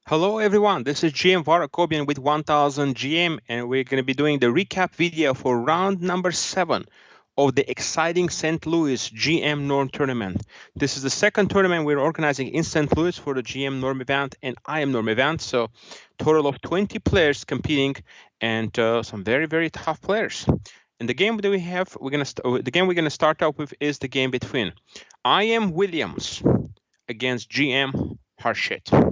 Hello everyone, this is GM Var Akobian with 1000 GM, and we're going to be doing the recap video for round number 7 of the exciting St. Louis GM Norm tournament. This is the second tournament we're organizing in St. Louis for the GM Norm event and IM Norm event. So total of 20 players competing and some very tough players. And the game that we have, the game we're going to start out with is the game between IM Williams against GM Harshit.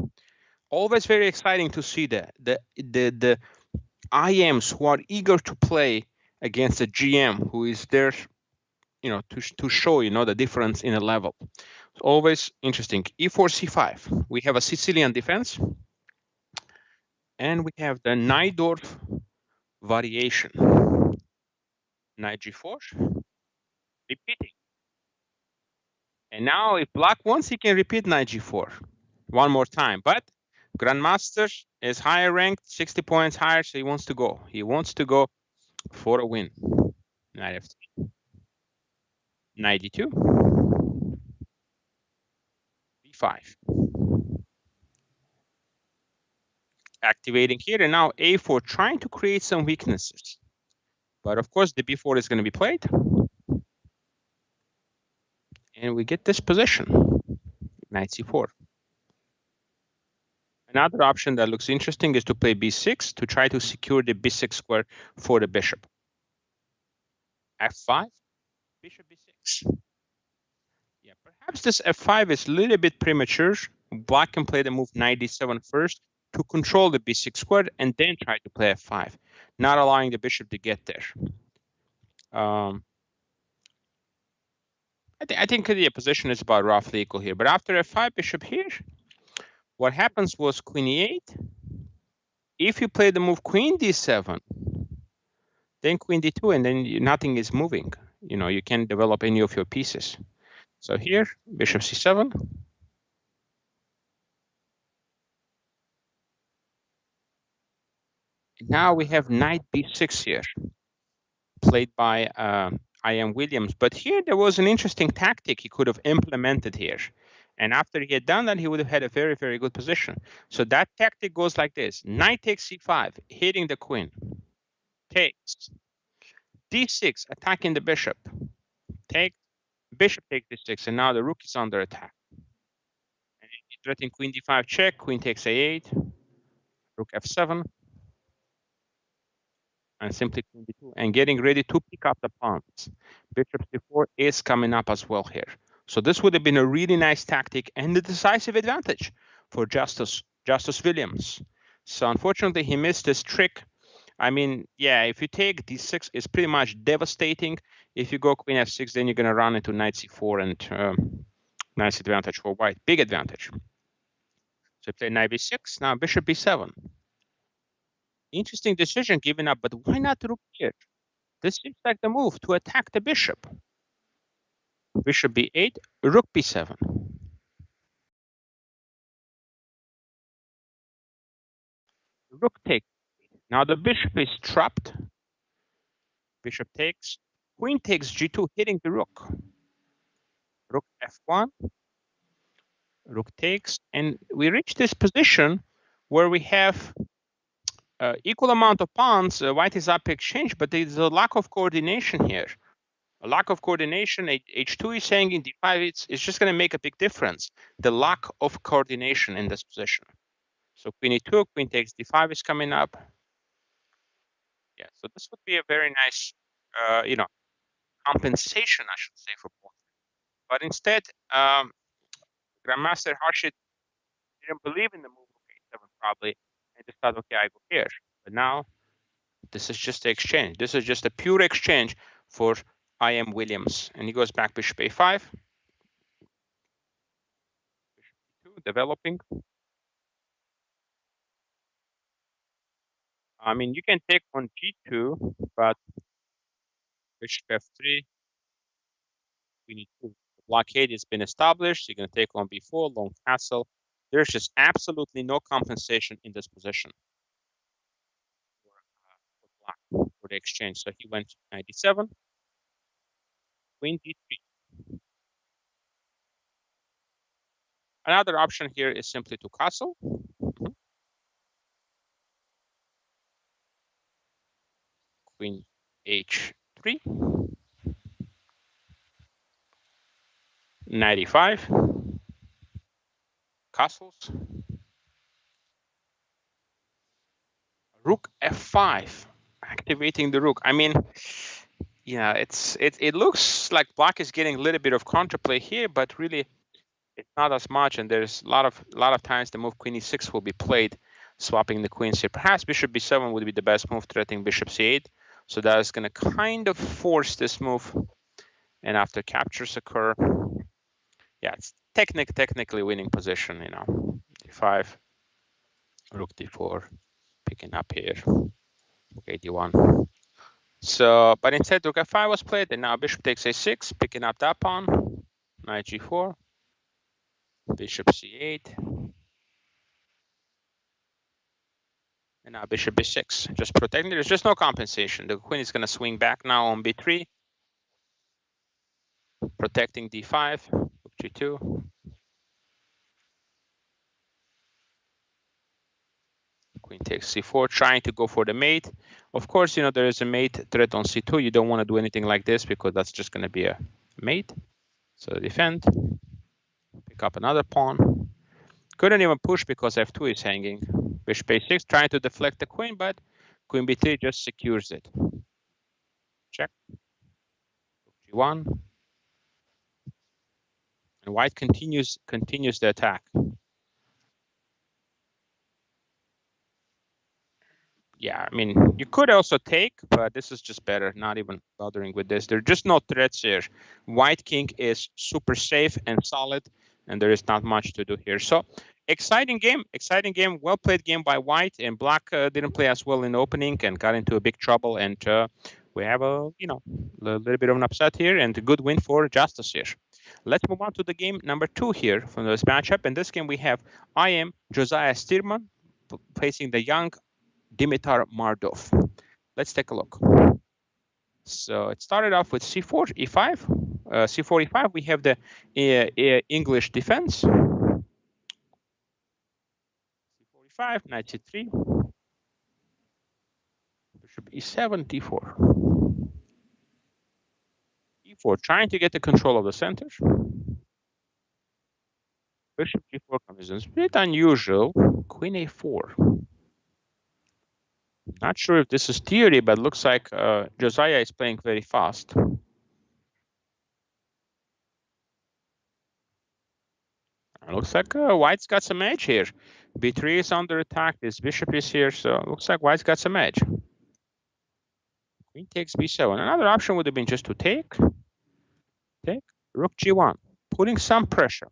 Always very exciting to see the IMs who are eager to play against a GM who is there, to show the difference in a level. It's always interesting. E4 C5. We have a Sicilian defense, and we have the Najdorf variation. Knight G4, repeating. And now, if Black wants, he can repeat Knight G4 one more time. But Grandmaster is higher ranked, 60 points higher, so he wants to go. He wants to go for a win. Knight F3, 92, B5. Activating here, and now A4, trying to create some weaknesses. But of course, the B4 is going to be played. And we get this position, Knight C4. Another option that looks interesting is to play B6 to try to secure the B6 square for the bishop. F5, bishop B6. Yeah, perhaps this F5 is a little bit premature. Black can play the move Knight D7 first to control the B6 squared and then try to play F5, not allowing the bishop to get there. I think the position is about roughly equal here. But after F5, bishop here, what happens was Queen E8. If you play the move Queen D7, then Queen D2, and then nothing is moving. You can't develop any of your pieces. So here, bishop C7. Now we have Knight B6 here, played by IM Williams. But here there was an interesting tactic he could have implemented here. And after he had done that, he would have had a very good position. So that tactic goes like this. Knight takes C5, hitting the queen. Takes. D6, attacking the bishop. Take. Bishop takes D6, and now the rook is under attack. And threatening Queen D5 check, Queen takes A8, Rook F7, and simply Queen D2, and getting ready to pick up the pawns. Bishop C4 is coming up as well here. So this would have been a really nice tactic and a decisive advantage for Justice Williams. So unfortunately, he missed this trick. I mean, yeah, if you take D6, it's pretty much devastating. If you go Queen F6, then you're going to run into Knight C4 and nice advantage for white, big advantage. So play Knight B6, now Bishop B7. Interesting decision given up, but why not Rook here? This seems like the move to attack the bishop. Bishop B8, Rook B7. Rook takes. Now the bishop is trapped. Bishop takes. Queen takes G2, hitting the rook. Rook F1. Rook takes. And we reach this position where we have equal amount of pawns. White is up exchange, but there's a lack of coordination here. A lack of coordination. H2 is saying in D5, it's just going to make a big difference. The lack of coordination in this position. So Queen E2, Queen takes D5 is coming up. Yeah, so this would be a very nice, compensation, I should say, for both. But instead, Grandmaster Harshit didn't believe in the move of A7 probably, and just thought, okay, I go here. But now, this is just the exchange. This is just a pure exchange for IM Williams, and he goes back Bishop A5. Bishop E2, developing. I mean, you can take on G2, but Bishop F3, Queen E2. Blockade has been established. You're going to take on B4, long castle. There's just absolutely no compensation in this position for Black for the exchange. So he went 97, Queen D3. Another option here is simply to castle. Queen h3, 95, castles, rook f5, activating the rook. I mean, yeah, it looks like black is getting a little bit of counterplay here, but really it's not as much. And there's a lot of times the move queen e6 will be played, swapping the queens here. Perhaps bishop b7 would be the best move, threatening bishop c8. So that is going to kind of force this move. And after captures occur, yeah, it's technically winning position, you know. d5, rook d4, picking up here, rook a d1. So, but instead rook f5 was played, and now bishop takes a6, picking up that pawn, knight g4, bishop c8, and now bishop b6, just protecting. There's just no compensation. The queen is going to swing back now on b3, protecting d5, rook g2, queen takes c4, trying to go for the mate. Of course, you know, there is a mate threat on c2. You don't want to do anything like this because that's just going to be a mate. So defend, pick up another pawn. Couldn't even push because f2 is hanging. Bishop a6, trying to deflect the queen, but queen b3 just secures it. Check. G1. And white continues the attack. Yeah, I mean, you could also take, but this is just better, not even bothering with this. There are just no threats here. White king is super safe and solid, and there is not much to do here. So exciting game, well played game by white, and black didn't play as well in opening and got into a big trouble. And we have a, you know, a little bit of an upset here and a good win for Justice here. Let's move on to the game number 2 here from this matchup. In this game, we have I am Josiah Stearman facing the young Dimitar Mardov. Let's take a look. So it started off with c4, e5. C4, e5, we have the English defense. c4, e5, knight c3. Bishop e7, d4. e4, trying to get the control of the center. Bishop g4 comes in. It's a bit unusual. Queen a4. Not sure if this is theory, but looks like Josiah is playing very fast. It looks like white's got some edge here. b3 is under attack. This bishop is here, so it looks like white's got some edge. Queen takes b7. Another option would have been just to take. Rook g1, putting some pressure.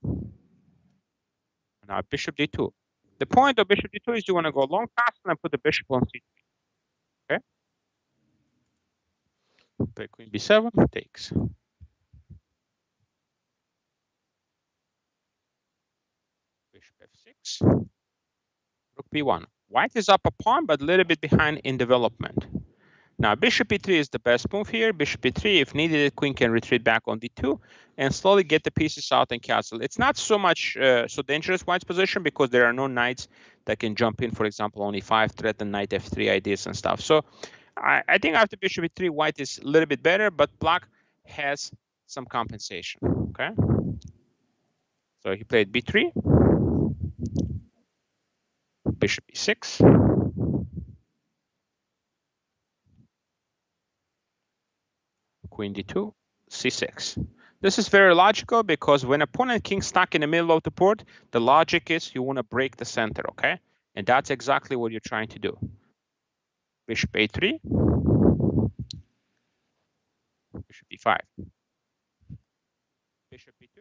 Now bishop d2. The point of bishop d2 is you want to go long fast and put the bishop on c3. Okay. Play queen b7, takes. Bishop f6. Rook b1. White is up a pawn, but a little bit behind in development. Now, bishop e3 is the best move here. Bishop e3, if needed, queen can retreat back on d2 and slowly get the pieces out and castle. It's not so much so dangerous white's position because there are no knights that can jump in, for example, on e5, threaten knight f3 ideas and stuff. So I think after bishop e3, white is a little bit better, but black has some compensation, okay? So he played b3, bishop e6, queen d2, c6. This is very logical because when opponent king stuck in the middle of the board, the logic is you want to break the center, okay? And that's exactly what you're trying to do. Bishop a3, bishop e5, bishop b2.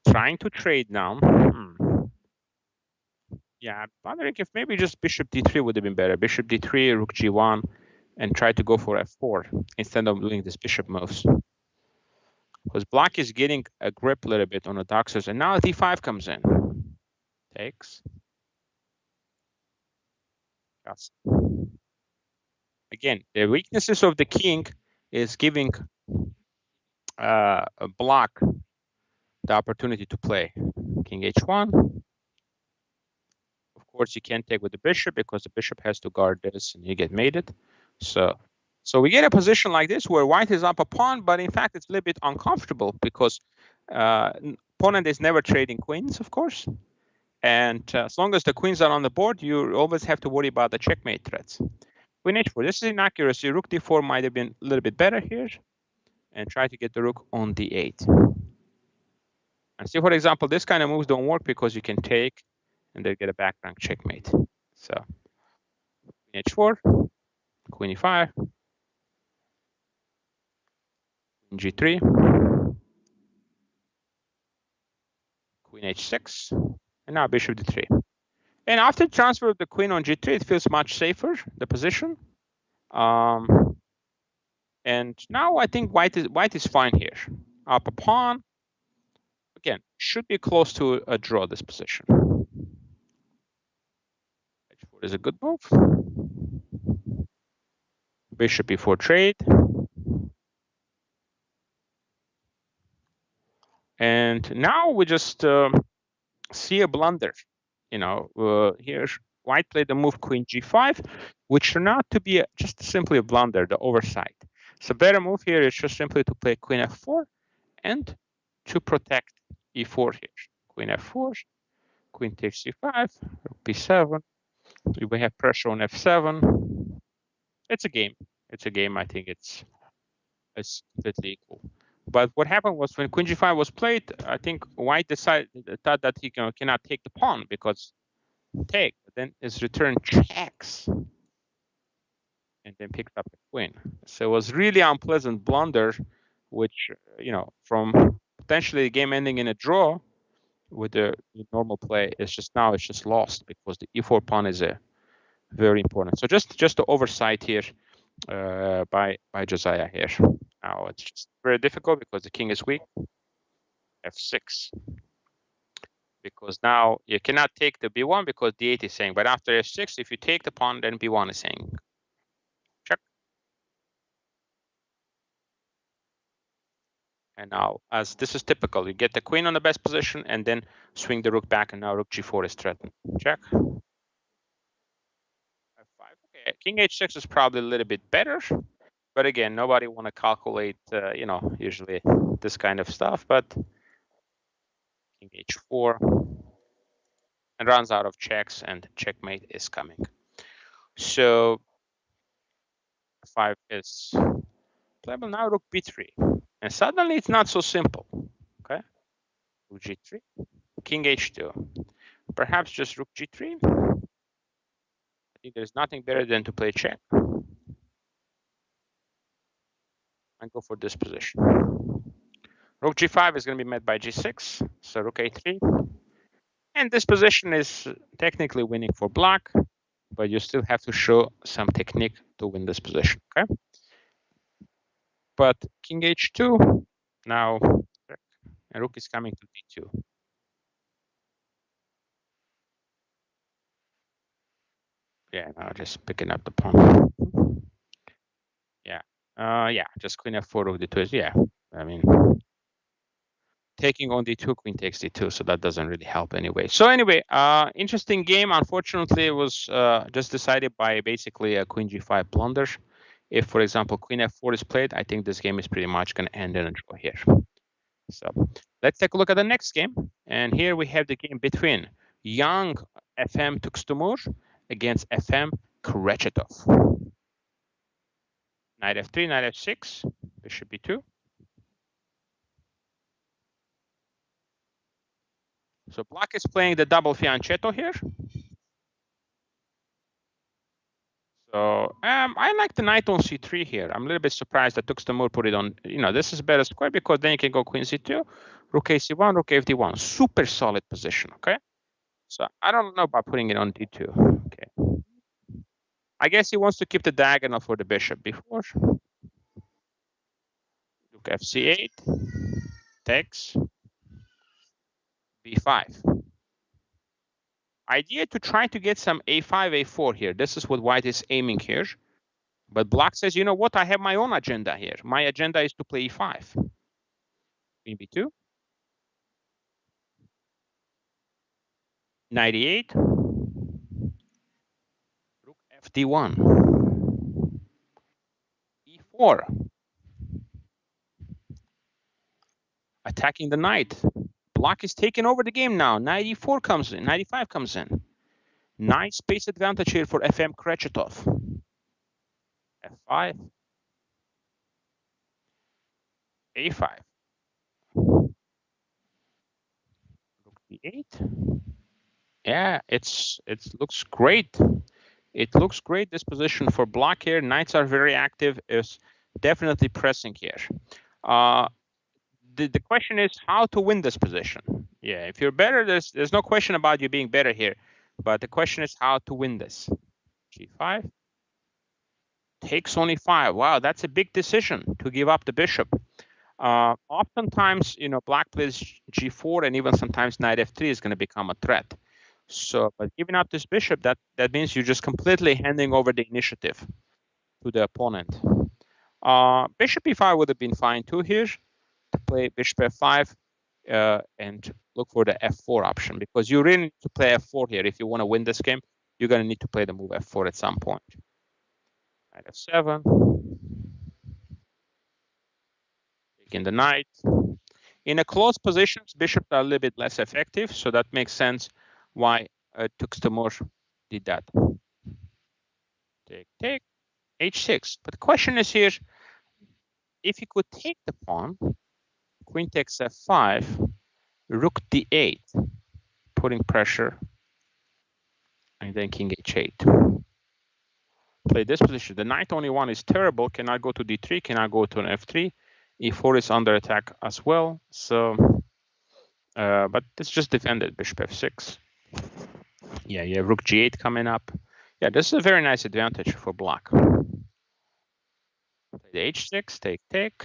Trying to trade now. Yeah, I'm wondering if maybe just bishop d3 would have been better. Bishop d3, rook g1, and try to go for f4 instead of doing this bishop moves. Because black is getting a grip a little bit on the dark side, and now d5 comes in. Takes. Yes. Again, the weaknesses of the king is giving a black the opportunity to play. King h1. Of course, you can't take with the bishop because the bishop has to guard this, and you get mated. So we get a position like this where white is up a pawn, but in fact, it's a little bit uncomfortable because opponent is never trading queens, of course. And as long as the queens are on the board, you always have to worry about the checkmate threats. Queen h4. This is inaccuracy. Rook d4 might have been a little bit better here. And try to get the rook on d8. And see, for example, this kind of moves don't work because you can take and then get a back rank checkmate. So queen h4, queen e5, queen g3, queen h6, and now bishop d3. And after transfer of the queen on g3, it feels much safer, the position. And now I think white is fine here. Up a pawn. Again, should be close to a draw, this position. h4 is a good move. Bishop e4 trade. And now we just see a blunder. Here white played the move queen g5, which turned out to be just simply a blunder, the oversight. So better move here is just simply to play queen f4 and to protect e4 here. Queen f4, queen takes c5, b7. We have pressure on f7. It's a game. It's a game. I think it's completely equal. But what happened was when queen g5 was played, I think white thought that he cannot take the pawn because take, but then his return checks and then picked up the queen. So it was really unpleasant blunder, which, from potentially the game ending in a draw with the normal play, it's just lost because the e4 pawn is very important. So just the oversight here by Josiah here. Now it's just very difficult because the king is weak. f6. Because now you cannot take the b1 because d8 is saying, but after f6, if you take the pawn, then b1 is saying check. And now, as this is typical, you get the queen on the best position and then swing the rook back, and now rook g4 is threatened. Check. f5. Okay, king h6 is probably a little bit better, but again, nobody want to calculate, usually this kind of stuff. But king h4 and runs out of checks, and checkmate is coming. So 5 is playable. Now rook b3, and suddenly it's not so simple. Okay, rook g3, king h2, perhaps just rook g3. I think there's nothing better than to play check and go for this position. Rook g5 is going to be met by g6, so rook a3. And this position is technically winning for black, but you still have to show some technique to win this position, okay? But king h2, now, and rook is coming to d2. Yeah, now just picking up the pawn. Yeah, just queen f4 rook d2 is, yeah, I mean, taking on d2, queen takes d2, so that doesn't really help anyway. So anyway, interesting game. Unfortunately, it was just decided by basically a queen g5 blunder. If, for example, queen f4 is played, I think this game is pretty much going to end in a draw here. So let's take a look at the next game. And here we have the game between young FM Tukstumur against FM Krechetov. Knight f3, knight f6, bishop b2. So black is playing the double fianchetto here. So I like the knight on c3 here. I'm a little bit surprised that Tukstumur put it on. This is better square because then you can go queen c2, rook a c1, rook f d1. Super solid position, okay? So I don't know about putting it on d2. Okay. I guess he wants to keep the diagonal for the bishop before. Rook fc8, takes, b5. Idea to try to get some a5, a4 here. This is what white is aiming here. But black says, you know what? I have my own agenda here. My agenda is to play e5. Queen b2. 98. D1. E4. Attacking the knight. Black is taking over the game now. Knight E4 comes in. Knight E5 comes in. Nice space advantage here for FM Kretchetov. F5. A5. Rook D8. Yeah, it looks great. It looks great, this position for black here. Knights are very active. Is definitely pressing here. The question is how to win this position. Yeah, if you're better, there's no question about you being better here. But the question is how to win this. G5. Takes only 5. Wow, that's a big decision to give up the bishop. Oftentimes, black plays G4 and even sometimes knight F3 is going to become a threat. So, but giving up this bishop, that means you're just completely handing over the initiative to the opponent. Bishop E5 would have been fine too here, to play bishop F5 and look for the F4 option, because you really need to play F4 here. If you want to win this game, you're going to need to play the move F4 at some point. Knight F7. Taking the knight. In a close positions, bishops are a little bit less effective, so that makes sense why Tuxtemur did that. Take, H6. But the question is here, if you could take the pawn, queen takes F5, rook D8, putting pressure, and then king H8. Play this position. The knight only one is terrible. Can I go to D3? Can I go to an F3? E4 is under attack as well. So, but it's just defended. Bishop F6. Yeah, you have rook G8 coming up. Yeah, this is a very nice advantage for black. Play the H6, take.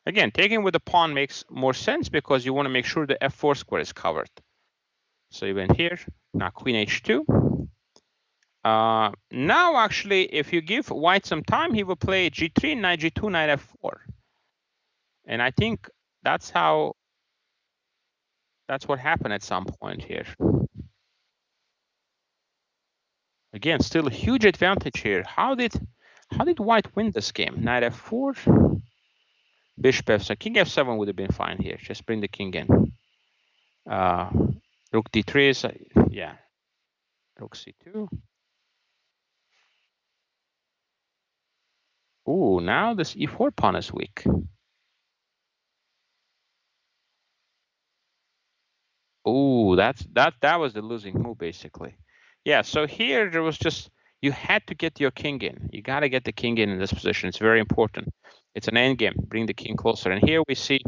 Again, taking with the pawn makes more sense because you want to make sure the F4 square is covered. So you went here. Now queen H2. Now, actually, if you give white some time, he will play G3, knight G2, knight F4. And I think that's what happened at some point here. Again, still a huge advantage here. How did white win this game? Knight F4, bishop F7. King F7 would have been fine here. Just bring the king in. Rook D3 is, yeah. Rook C2. Ooh, now this E4 pawn is weak. Ooh, that was the losing move, basically. Yeah, so here there was just, you had to get your king in. You got to get the king in this position. It's very important. It's an endgame. Bring the king closer. And here we see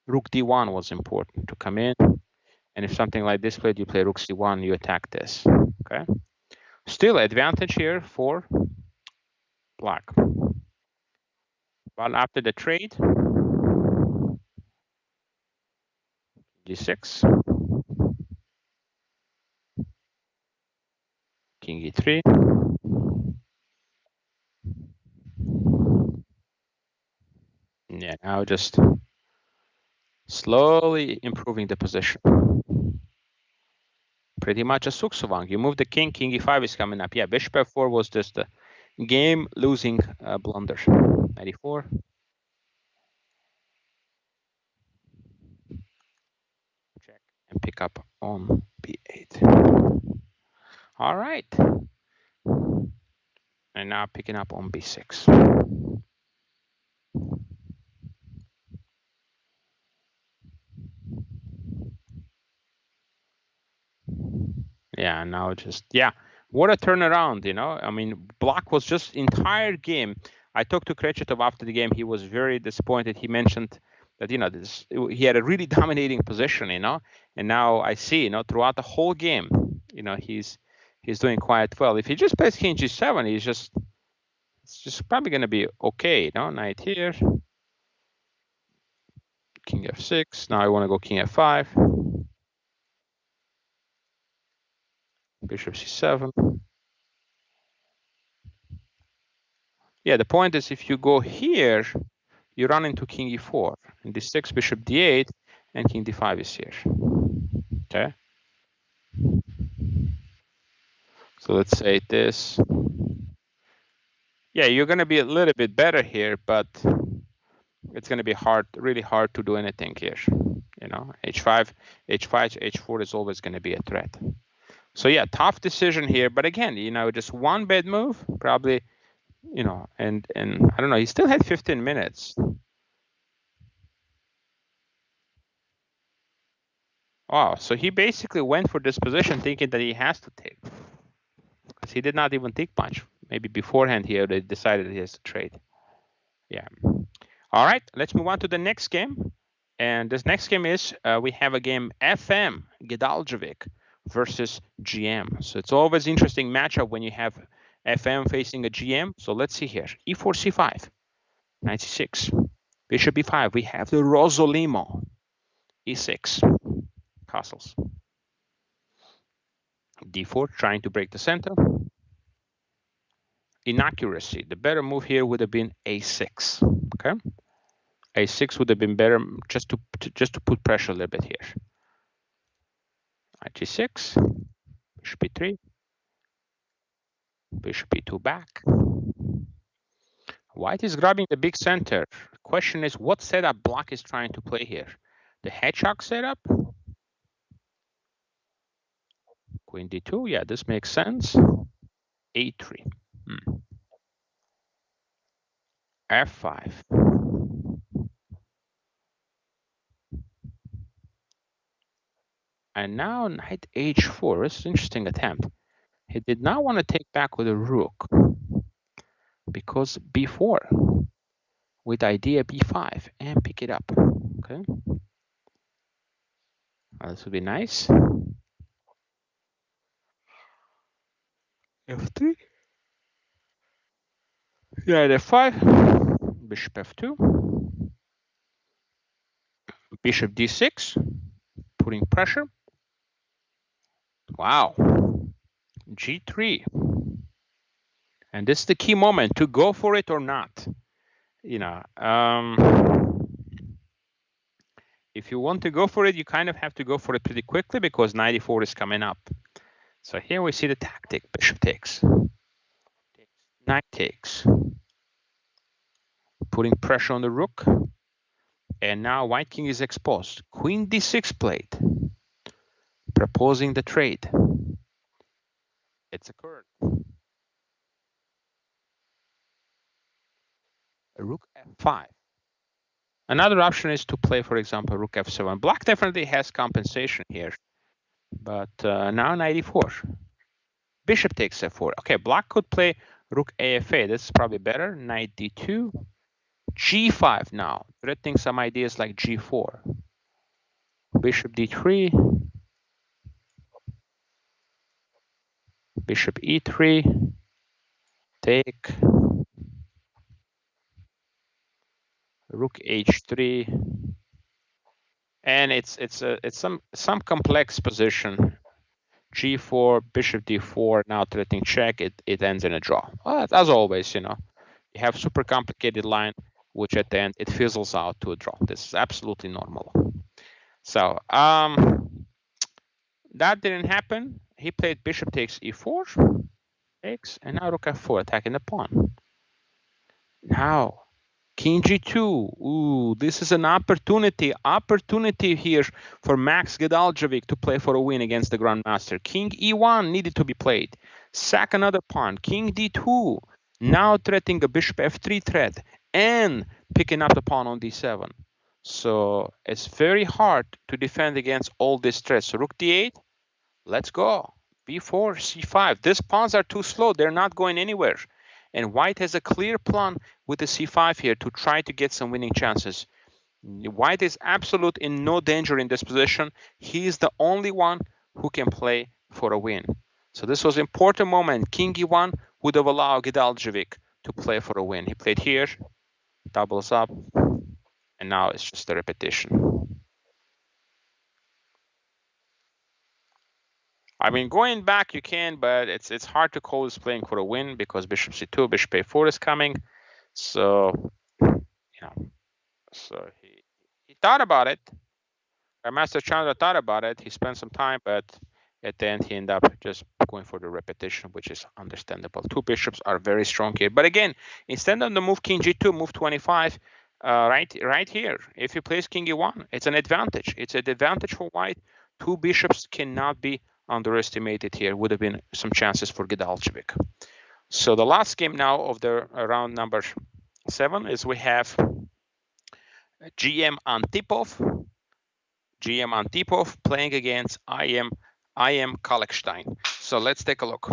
rook D1 was important to come in. And if something like this played, you play rook C1, you attack this. Okay. Still advantage here for black. But after the trade, G6, king E3. Yeah, now just slowly improving the position. Pretty much a Suksuvang. You move the king, king E5 is coming up. Yeah, bishop F4 was just a game-losing blunder. 94. Check and pick up on B8. All right. And now picking up on B6. Yeah, now just, yeah, what a turnaround, I mean, black was just entire game. I talked to Kretchetov after the game. He was very disappointed. He mentioned that, he had a really dominating position, and now I see, throughout the whole game, he's doing quite well. If he just plays king G7, it's just probably going to be okay, Knight here, king F6. Now I want to go king F5, bishop C7. Yeah, the point is if you go here, you run into king E4, and D6, bishop D8, and king D5 is here. Okay. So let's say this. Yeah, you're going to be a little bit better here, but it's going to be hard, really hard to do anything here. You know, h5, h4 is always going to be a threat. So yeah, tough decision here. But again, you know, just one bad move, probably, you know, and I don't know, he still had 15 minutes. Wow, so he basically went for this position thinking that he has to take, because he did not even think much. Maybe beforehand he already decided he has to trade. Yeah. All right, let's move on to the next game. And this next game is, we have a game FM, Gedaljevic versus GM. So it's always interesting matchup when you have FM facing a GM. So let's see here. E4, C5, 96. Bishop E5, we have the Rosolimo. E6, castles. D4, trying to break the center. Inaccuracy. The better move here would have been A6. Okay. A6 would have been better, just to put pressure a little bit here. G6, bishop E3, bishop E2 back. White is grabbing the big center. Question is, what setup Black is trying to play here? The hedgehog setup? Queen D2, yeah, this makes sense. A3. F5. And now knight H4. This is an interesting attempt. He did not want to take back with a rook, because B4 with idea B5 and pick it up. Okay, this would be nice. F3. Yeah, F5. Bishop F2. Bishop D6. Putting pressure. Wow. G3. And this is the key moment, to go for it or not. You know, if you want to go for it, you kind of have to go for it pretty quickly, because 94 is coming up. So here we see the tactic. Bishop takes. Knight takes. Putting pressure on the rook. And now white king is exposed. Queen D6 played. Proposing the trade. It's occurred. Rook F5. Another option is to play, for example, rook F7. Black definitely has compensation here. But now 94. Bishop takes F4. Okay, Black could play rook AFA. This is probably better. Knight D2. G5 now. Threatening some ideas like G4. Bishop D3. Bishop E3. Take. Rook H3. And it's some complex position. G4, Bishop D4, now threatening check. It ends in a draw. Well, as always, you know, you have super complicated line, which at the end it fizzles out to a draw. This is absolutely normal. So that didn't happen. He played Bishop takes E4, takes, and now Rook F4, attacking the pawn. Now King G2. Ooh, this is an opportunity here for Max Gedaljevic to play for a win against the Grandmaster. King E1 needed to be played. Sack another pawn. King D2. Now threatening a Bishop F3 threat and picking up the pawn on D7. So it's very hard to defend against all these threats. So Rook D8. Let's go. B4, C5. These pawns are too slow. They're not going anywhere. And white has a clear plan with the C5 here to try to get some winning chances. White is absolute in no danger in this position. He is the only one who can play for a win. So this was an important moment. King E1 would have allowed Gedaljevic to play for a win. He played here, doubles up, and now it's just a repetition. I mean, going back you can, but it's hard to call this playing for a win, because Bishop C2, Bishop A4 is coming. So, you know, so he thought about it. Master Chandra thought about it. He spent some time, but At the end, he ended up just going for the repetition, which is understandable. Two bishops are very strong here. But again, instead of the move king g2, move 25, right here, if he plays king e1, it's an advantage. It's an advantage for white. Two bishops cannot be underestimated here. Would have been some chances for Gdalcevic. So the last game now of the round number 7 is we have GM Antipov. GM Antipov playing against IM Kalekstein. So let's take a look.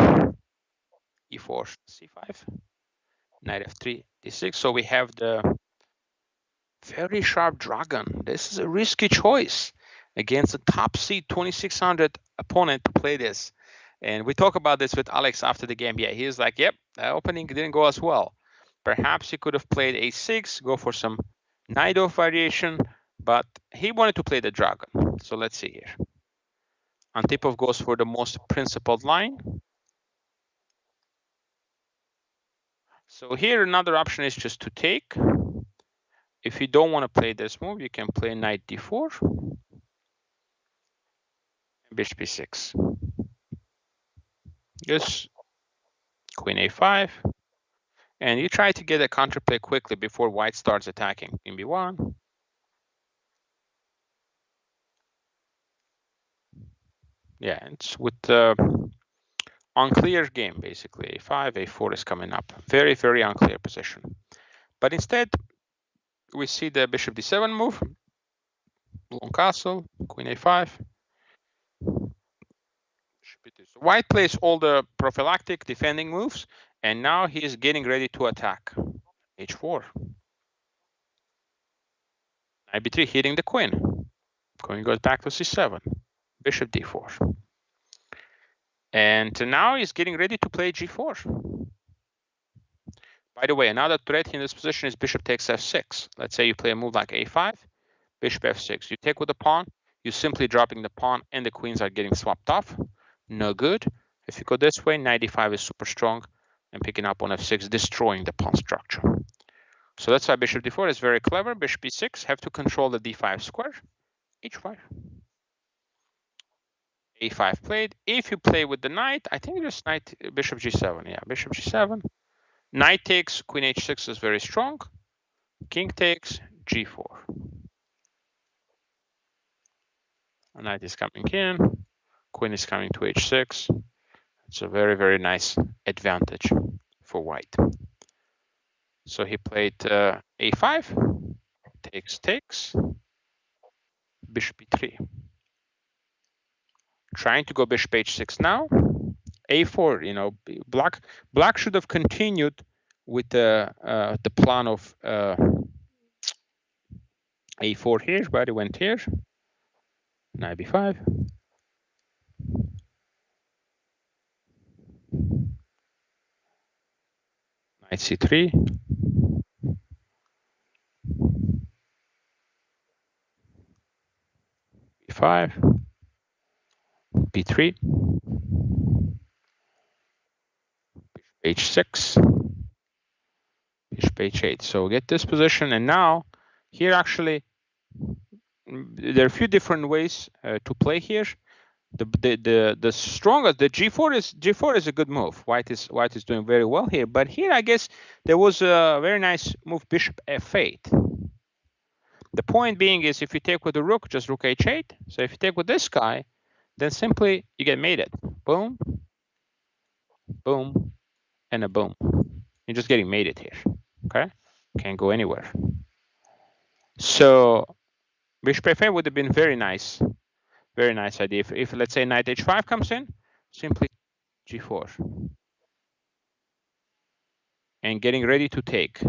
E4, C5, knight F3, D6. So we have the very sharp dragon. This is a risky choice against a top seed 2600 opponent to play this. And we talk about this with Alex after the game. Yeah, he's like, yep, the opening didn't go as well. Perhaps he could have played A6, go for some knight off variation, but he wanted to play the dragon. So let's see here. Antipov goes for the most principled line. So here another option is just to take. If you don't want to play this move, you can play knight d4, bishop b6. Just queen a5, and you try to get a counterplay quickly before white starts attacking. Queen b1. Yeah, it's with the unclear game, basically. A5, a4 is coming up. Very, very unclear position. But instead, we see the bishop d7 move, long castle, queen a5. So white plays all the prophylactic defending moves, and now he is getting ready to attack. H4. Knight b3 hitting the queen. Queen goes back to c7. Bishop d4. And now he's getting ready to play g4. By the way, another threat in this position is bishop takes f6. Let's say you play a move like a5, bishop f6. You take with the pawn, you're simply dropping the pawn, and the queens are getting swapped off. No good. If you go this way, knight d5 is super strong, and picking up on f6, destroying the pawn structure. So that's why bishop d4 is very clever. Bishop b6, have to control the d5 square. h5. a5 played. If you play with the knight, I think just knight, bishop g7. Yeah, bishop g7. Knight takes, queen h6 is very strong. King takes, g4. Knight is coming in. Queen is coming to h6. It's a very, very nice advantage for white. So he played a5, takes, bishop b3. Trying to go bishop h6 now. a4, you know, black should have continued with the plan of a4 here, but it went here. Knight b5. Knight c3. b5. b3. Bishop h6. Bishop h8. So get this position, and now here actually there are a few different ways to play here. The strongest, the g4 is a good move. White is doing very well here, but here I guess there was a very nice move, bishop f8. The point being is if you take with the rook, just rook h8. So if you take with this guy, then simply you get mated. Boom, boom, and a boom. You're just getting mated here. Okay, can't go anywhere. So bishop f8 would have been very nice idea. If let's say knight h5 comes in, simply g4 and getting ready to take.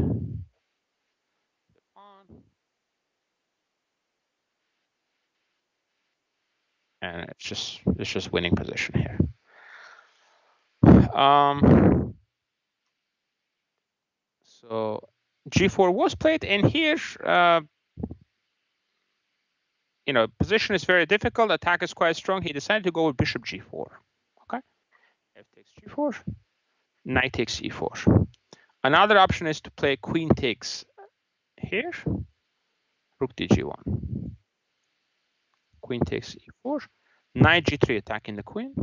And it's just winning position here. So g4 was played, and here you know, position is very difficult, attack is quite strong. He decided to go with bishop g4. Okay, f takes g4, knight takes e4. Another option is to play queen takes here, rook dg1, queen takes e4, Knight g3 attacking the queen.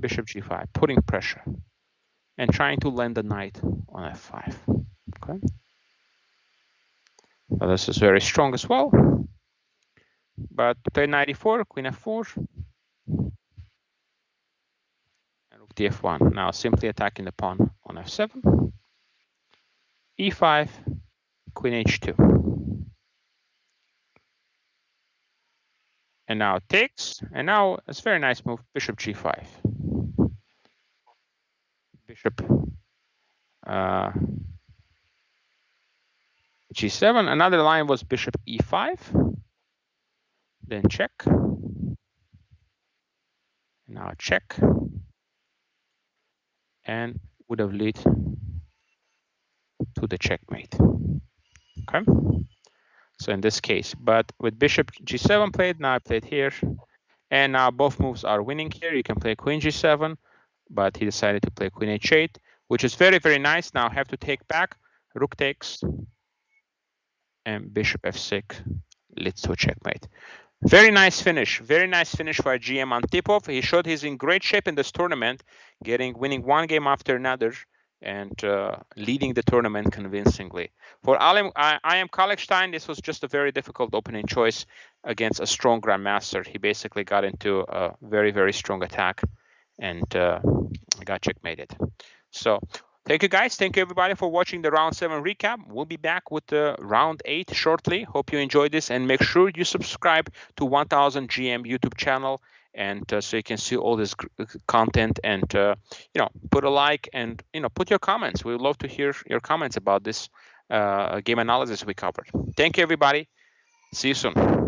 Bishop g5, putting pressure and trying to land the knight on f5. Okay. So this is very strong as well. But play knight e4, queen f4, and rook df1. Now simply attacking the pawn on f7, e5, queen h2. And now it takes, and now it's a very nice move, bishop g5. Bishop g7. Another line was bishop e5, then check. Now check, and would have led to the checkmate. Okay. So in this case, but with bishop g7 played, now I played here, and now both moves are winning here. You can play queen g7, but he decided to play queen h8, which is very, very nice. Now I have to take back, rook takes, and bishop f6 leads to a checkmate. Very nice finish for a GM Antipov. He showed he's in great shape in this tournament, winning one game after another, and leading the tournament convincingly. For I am Kalekstein, this was just a very difficult opening choice against a strong Grandmaster. He basically got into a very, very strong attack and got checkmated. So thank you guys. Thank you everybody for watching the round 7 recap. We'll be back with the round 8 shortly. Hope you enjoyed this, and make sure you subscribe to 1000 GM YouTube channel, and so you can see all this content, and put a like, and put your comments. We would love to hear your comments about this game analysis we covered. Thank you everybody. See you soon.